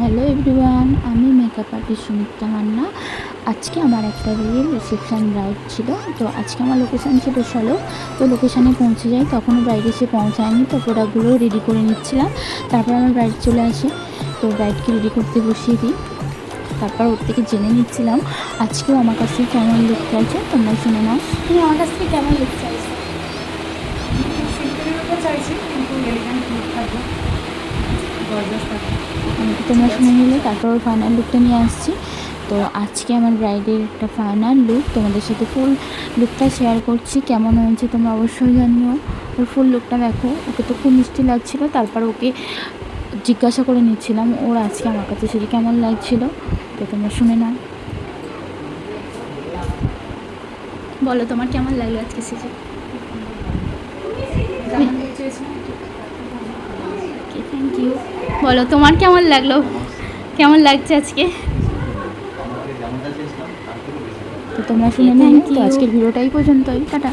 Hello everyone, আমি makeup artist Sumitra Manna. আজকে আমার একটা বিয়ের রিসেপশান ব্রাইড ছিল। তো আজকে আমার লোকেশান ছিল সলো। তো লোকেশানে পৌঁছে যাই, তখনও ব্রাইড এসে পৌঁছায়নি। তো প্রোডাক্টগুলো রেডি করে নিচ্ছিলাম। তারপর আমার ব্রাইড চলে আসে। তো ব্রাইডকে রেডি করতে বসিয়ে দিই। তারপর ওর থেকে জেনে নিচ্ছিলাম আজকেও আমার কাছ থেকে কেমন লুক চাইছে, তোমরা শুনে নাও। তুমি আমার কাছ থেকে কেমন লুক চাইছো? সিম্পলের উপর চাইছি, কিন্তু এলিগেন্ট লুক থাকবে, গর্জাস থাকবে। তোমরা শুনে নিলে তারপর ওর ফাইনাল লুকটা নিয়ে আসছি। তো আজকে আমার ব্রাইডের একটা ফাইনাল লুক তোমাদের সাথে ফুল লুকটা শেয়ার করছি। কেমন হয়েছে তোমরা অবশ্যই জানিও। ওর ফুল লুকটা দেখো, ওকে তো খুব মিষ্টি লাগছিলো। তারপর ওকে জিজ্ঞাসা করে নিচ্ছিলাম ওর আজকে আমার কাছে সেটা কেমন লাগছিলো। তো তোমরা শুনে নাও। বলো তোমার কেমন লাগলো আজকে সেজে? Thank you. বলো তোমার কেমন লাগলো, কেমন লাগছে আজকে? তো তোমরা শুনে নিলে। তো আজকের ভিডিওটা এই পর্যন্তই, টাটা।